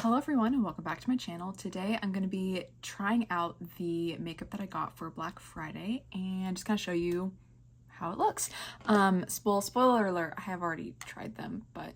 Hello everyone and welcome back to my channel. Today I'm going to be trying out the makeup that I got for Black Friday and just kind of show you how it looks. Spoiler alert, I have already tried them, but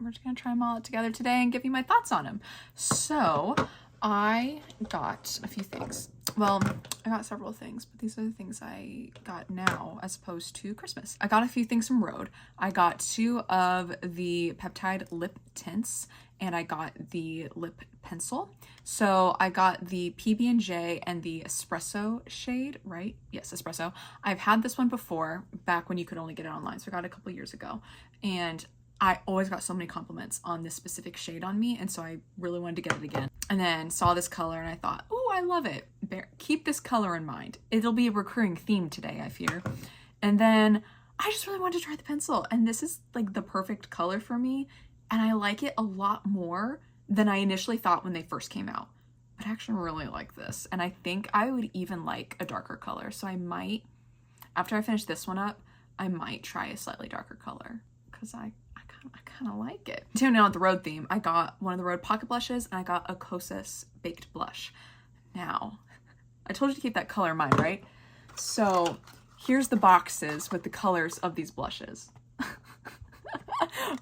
we're just going to try them all out together today and give you my thoughts on them. So I got a few things. Well, I got several things, but these are the things I got now as opposed to Christmas. I got a few things from Rhode. I got 2 of the Peptide lip tints and I got the lip pencil. So I got the PB&J and the Espresso shade, right? Yes, Espresso. I've had this one before, back when you could only get it online. So I got it a couple years ago. And I always got so many compliments on this specific shade on me. And so I really wanted to get it again. And then saw this color and I thought, oh, I love it. Keep this color in mind. It'll be a recurring theme today, I fear. And then I just really wanted to try the pencil. And this is like the perfect color for me. And I like it a lot more than I initially thought when they first came out. But I actually really like this. And I think I would even like a darker color. So I might, after I finish this one up, I might try a slightly darker color because I kind of like it. Tuning in on the Rhode theme, I got one of the Rhode pocket blushes and I got a Kosas baked blush. Now, I told you to keep that color in mind, right? So here's the boxes with the colors of these blushes.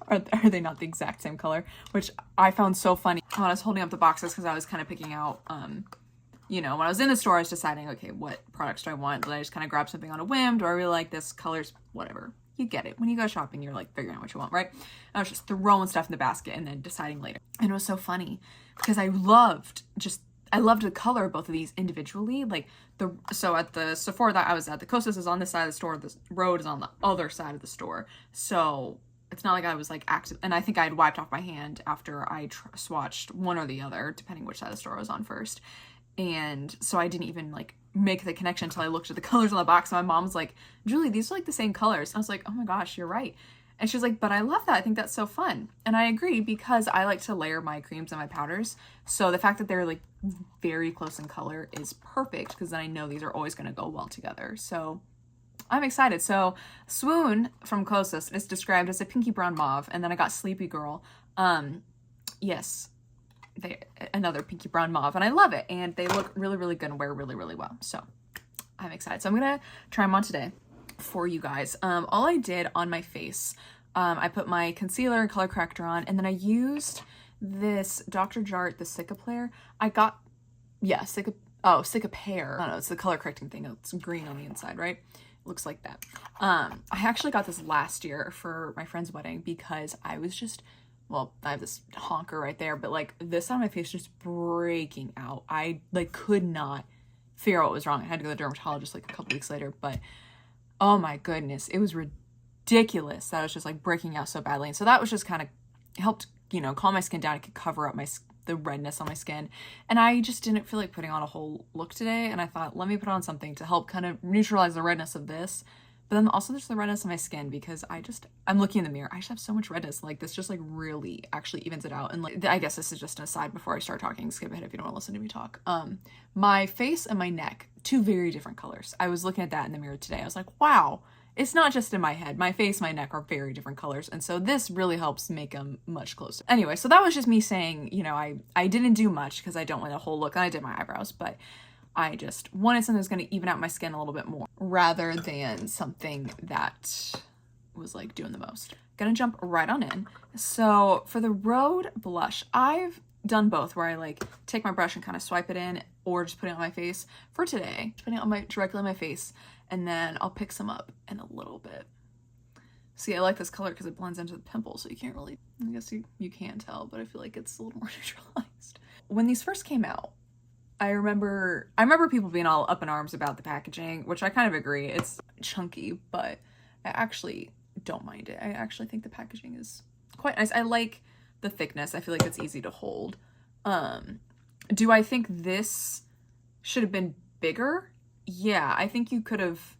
Are they not the exact same color? Which I found so funny when I was holding up the boxes because I was kind of picking out, you know, when I was in the store, I was deciding, okay, what products do I want? Did I just kind of grab something on a whim? Do I really like this? Colors, whatever. You get it. When you go shopping, you're like figuring out what you want, right? I was just throwing stuff in the basket and then deciding later. And it was so funny because I loved the color of both of these individually. Like so at the Sephora that I was at, the Kosas is on this side of the store, the Rhode is on the other side of the store. So it's not like I was like active, and I think I had wiped off my hand after I swatched one or the other, depending which side of the store I was on first. And so I didn't even like make the connection until I looked at the colors on the box. And my mom was like, Julie, these are like the same colors. And I was like, oh my gosh, you're right. And she was like, but I love that. I think that's so fun. And I agree because I like to layer my creams and my powders. So the fact that they're like very close in color is perfect because then I know these are always going to go well together. So I'm excited. So Swoon from Kosas is described as a pinky brown mauve. And then I got Sleepy Girl. Yes, another pinky brown mauve. And I love it. And they look really, really good and wear really, really well. So I'm excited. So I'm going to try them on today for you guys. All I did on my face, I put my concealer and color corrector on. And then I used this Dr. Jart, the Cicapair. I got, yeah, Cicapair. I don't know. It's the color correcting thing. It's green on the inside, right? Looks like that. I actually got this last year for my friend's wedding because I was just, well, I have this honker right there, but like this on my face just breaking out. I like could not figure out what was wrong. I had to go to the dermatologist like a couple weeks later, but oh my goodness, it was ridiculous that I was just like breaking out so badly. And so that was just kind of helped, you know, calm my skin down. It could cover up the redness on my skin. And I just didn't feel like putting on a whole look today. And I thought, let me put on something to help kind of neutralize the redness of this. But then also there's the redness on my skin because I'm looking in the mirror. I just have so much redness. Like this just like really actually evens it out. And like, I guess this is just an aside before I start talking. Skip ahead if you don't want to listen to me talk. My face and my neck, 2 very different colors. I was looking at that in the mirror today. I was like, wow, it's not just in my head. My face, my neck are very different colors. And so this really helps make them much closer. Anyway, so that was just me saying, you know, I didn't do much because I don't want a whole look. And I did my eyebrows, but I just wanted something that's going to even out my skin a little bit more rather than something that was like doing the most. Gonna jump right on in. So for the Rhode blush, I've done both where I like take my brush and kind of swipe it in or just put it on my face. For today, putting it on directly on my face, and then I'll pick some up in a little bit. See, I like this color because it blends into the pimple, so you can't really, I guess you can tell, but I feel like it's a little more neutralized. When these first came out, I remember people being all up in arms about the packaging, which I kind of agree. It's chunky, but I actually don't mind it. I actually think the packaging is quite nice. I like the thickness. I feel like it's easy to hold. Do I think this should have been bigger? Yeah, I think you could have,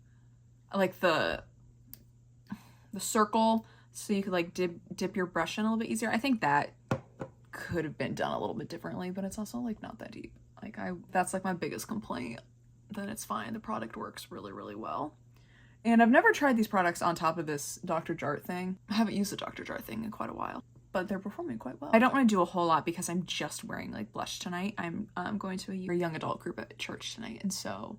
like the circle, so you could like dip your brush in a little bit easier. I think that could have been done a little bit differently, but it's also like not that deep. Like that's like my biggest complaint. Then it's fine. The product works really, really well. And I've never tried these products on top of this Dr. Jart thing. I haven't used the Dr. Jart thing in quite a while. but they're performing quite well. I don't want to do a whole lot because I'm just wearing like blush tonight. I'm going to a young adult group at church tonight, and so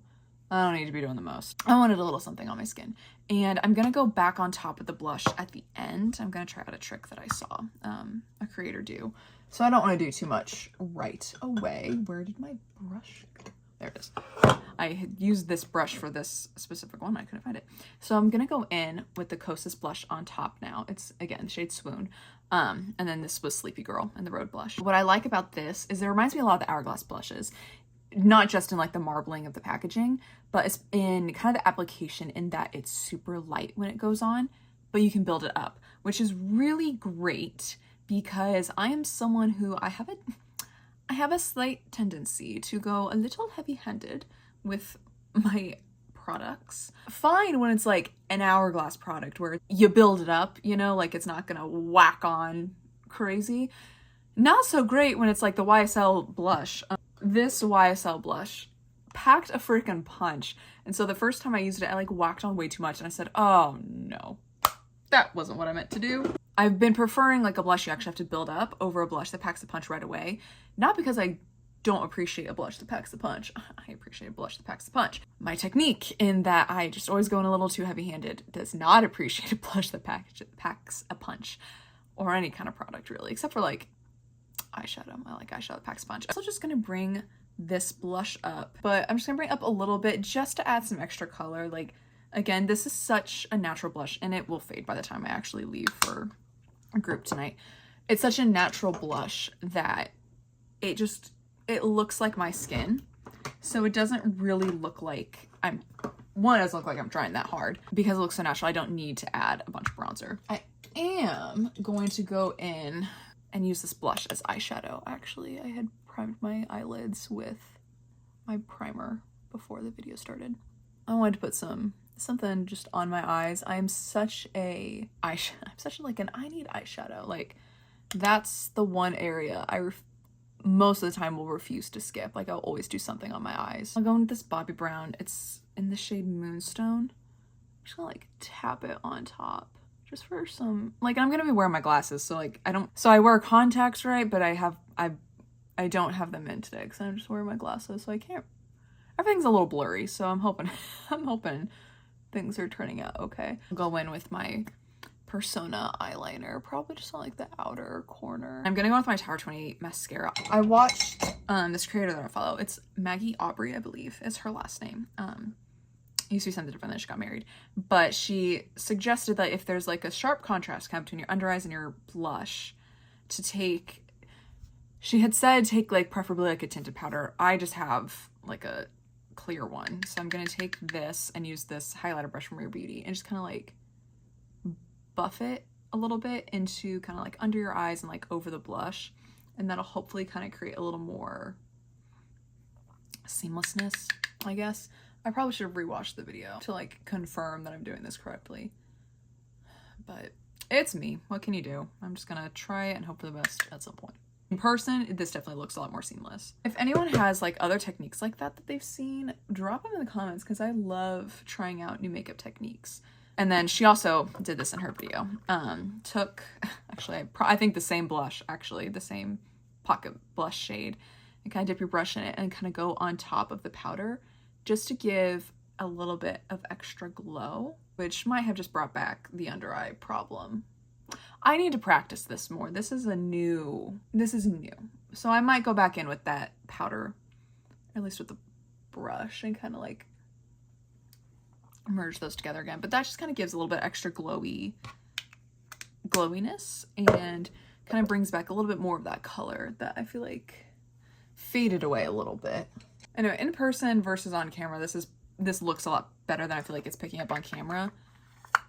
I don't need to be doing the most. I wanted a little something on my skin. And I'm gonna go back on top of the blush at the end. I'm gonna try out a trick that I saw a creator do. So I don't want to do too much right away. Where did my brush go? There it is. I had used this brush for this specific one. I couldn't find it. So I'm gonna go in with the Kosas blush on top now. It's, again, shade Swoon. And then this was Sleepy Girl in the Rhode blush. What I like about this is it reminds me a lot of the Hourglass blushes. Not just in like the marbling of the packaging, but it's in kind of the application in that it's super light when it goes on, but you can build it up, which is really great because I am someone who I have a slight tendency to go a little heavy-handed with my products. Fine when it's like an Hourglass product where you build it up, you know, like it's not gonna whack on crazy. Not so great when it's like the YSL blush. This YSL blush packed a freaking punch. And so the first time I used it, I like whacked on way too much and I said, oh no, that wasn't what I meant to do. I've been preferring like a blush you actually have to build up over a blush that packs a punch right away. Not because I don't appreciate a blush that packs the punch. I appreciate a blush that packs the punch. My technique in that I just always go in a little too heavy-handed does not appreciate a blush that packs a punch, or any kind of product really, except for like eyeshadow. I like eyeshadow that packs a punch. I'm also just gonna bring this blush up, but I'm just gonna bring it up a little bit just to add some extra color. Like, again, this is such a natural blush and it will fade by the time I actually leave for a group tonight. It's such a natural blush that it looks like my skin. So it doesn't really look like it doesn't look like I'm trying that hard. Because it looks so natural, I don't need to add a bunch of bronzer. I am going to go in and use this blush as eyeshadow. Actually, I had primed my eyelids with my primer before the video started. I wanted to put something just on my eyes. I'm such like I need eyeshadow. Like, that's the one area most of the time will refuse to skip. Like, I'll always do something on my eyes. I'll go into this Bobbi Brown. It's in the shade Moonstone. I'm just gonna like tap it on top. Just for some, like, I'm gonna be wearing my glasses, so like I wear contacts, right? But I don't have them in today because I'm just wearing my glasses, so I can't. Everything's a little blurry, so I'm hoping things are turning out okay. I'll go in with my Persona eyeliner, probably just on like the outer corner. I'm gonna go with my Tower 28 mascara. I watched this creator that I follow. It's Maggie Aubrey, I believe is her last name. It used to be something different, then she got married. But she suggested that if there's like a sharp contrast kind of between your under eyes and your blush, she had said take like preferably like a tinted powder. I just have like a clear one. So I'm gonna take this and use this highlighter brush from Rare Beauty and just kind of like buff it a little bit into kind of like under your eyes and like over the blush. And that'll hopefully kind of create a little more seamlessness, I guess. I probably should have rewatched the video to like confirm that I'm doing this correctly, but it's me. What can you do? I'm just gonna try it and hope for the best at some point. In person, this definitely looks a lot more seamless. If anyone has like other techniques like that they've seen, drop them in the comments because I love trying out new makeup techniques. And then she also did this in her video. I think the same blush, actually, the same pocket blush shade, and kind of dip your brush in it and kind of go on top of the powder just to give a little bit of extra glow, which might have just brought back the under eye problem. I need to practice this more. This is new. So I might go back in with that powder, or at least with the brush, and kind of like merge those together again. But that just kind of gives a little bit extra glowiness and kind of brings back a little bit more of that color that I feel like faded away a little bit. Anyway, in person versus on camera, this looks a lot better than I feel like it's picking up on camera.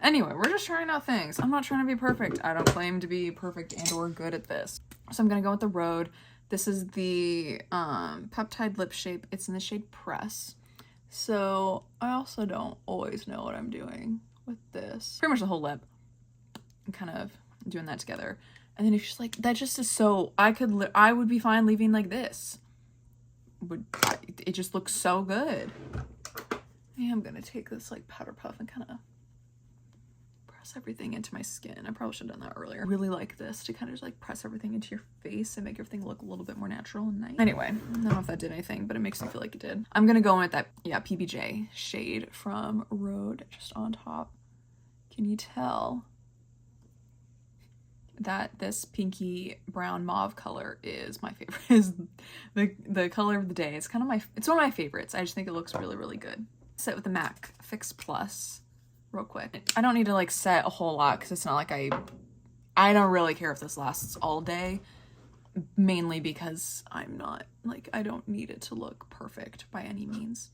Anyway, we're just trying out things. I'm not trying to be perfect. I don't claim to be perfect and or good at this. So I'm gonna go with the Rhode. This is the Peptide lip shape. It's in the shade Press. So I also don't always know what I'm doing with this. Pretty much the whole lip. I'm kind of doing that together. And then it's just like, that just is so, I would be fine leaving like this. It just looks so good. I am gonna take this like powder puff and kind of press press everything into my skin. I probably should have done that earlier. I really like this to kind of just like press everything into your face and make everything look a little bit more natural and nice. Anyway, I don't know if that did anything, but it makes me feel like it did. I'm gonna go in with that, yeah, PBJ shade from Rhode just on top. Can you tell that this pinky brown mauve color is my favorite? Is the color of the day. It's kind of it's one of my favorites. I just think it looks really, really good. Set with the MAC Fix Plus real quick. I don't need to like set a whole lot because it's not like I don't really care if this lasts all day, mainly because I'm not like, I don't need it to look perfect by any means.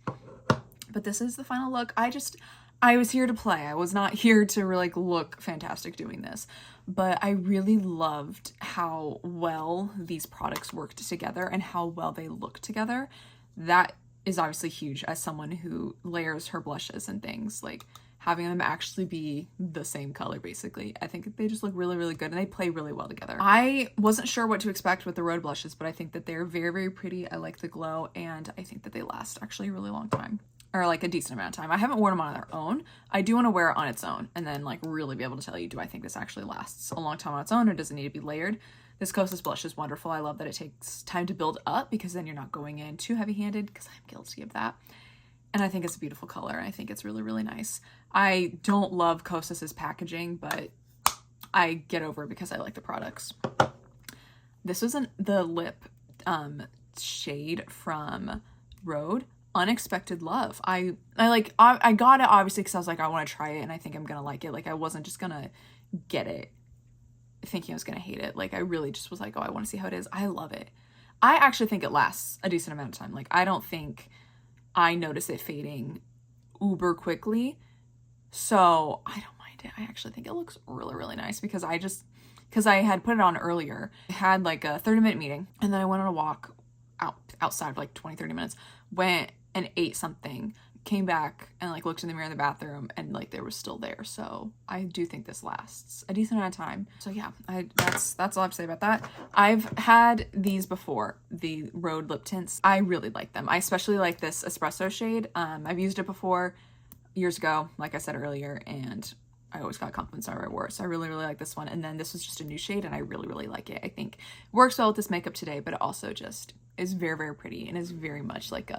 But this is the final look. I was here to play. I was not here to really like look fantastic doing this, but I really loved how well these products worked together and how well they look together. That is obviously huge as someone who layers her blushes and things, like having them actually be the same color basically. I think they just look really, really good and they play really well together. I wasn't sure what to expect with the Rhode blushes, but I think that they're very, very pretty. I like the glow and I think that they last actually a really long time, or like a decent amount of time. I haven't worn them on their own. I do want to wear it on its own and then like really be able to tell you, do I think this actually lasts a long time on its own or does it need to be layered? This Kosas blush is wonderful. I love that it takes time to build up because then you're not going in too heavy-handed, because I'm guilty of that. And I think it's a beautiful color and I think it's really, really nice. I don't love Kosas's packaging, but I get over it because I like the products. This was the lip shade from Rhode, Unexpected Love. I got it obviously because I was like, I want to try it and I think I'm gonna like it. Like I wasn't just gonna get it thinking I was gonna hate it. Like I really just was like, oh, I want to see how it is. I love it. I actually think it lasts a decent amount of time. Like I don't think I notice it fading uber quickly, so I don't mind it. I actually think it looks really, really nice because I had put it on earlier. I had like a 30-minute meeting and then I went on a walk outside for like 20-30 minutes, went and ate something, came back and like looked in the mirror in the bathroom and like they were still there. So I do think this lasts a decent amount of time. So yeah, that's all I have to say about that. I've had these before, the Rhode lip tints. I really like them. I especially like this Espresso shade. I've used it before years ago, like I said earlier, and I always got compliments whenever I wore it. So I really, really like this one. And then this was just a new shade and I really, really like it. I think it works well with this makeup today, but it also just is very, very pretty and is very much like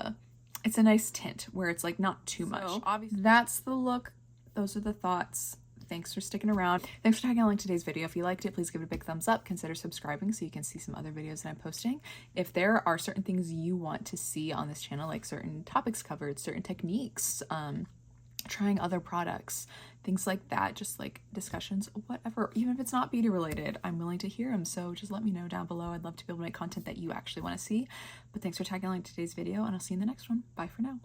it's a nice tint where it's like not too much. So obviously that's the look. Those are the thoughts. Thanks for sticking around. Thanks for tagging along today's video. If you liked it, please give it a big thumbs up. Consider subscribing so you can see some other videos that I'm posting. If there are certain things you want to see on this channel, like certain topics covered, certain techniques, trying other products, things like that, just like discussions, whatever, even if it's not beauty related, I'm willing to hear them. So just let me know down below. I'd love to be able to make content that you actually want to see. But thanks for tagging along today's video and I'll see you in the next one. Bye for now.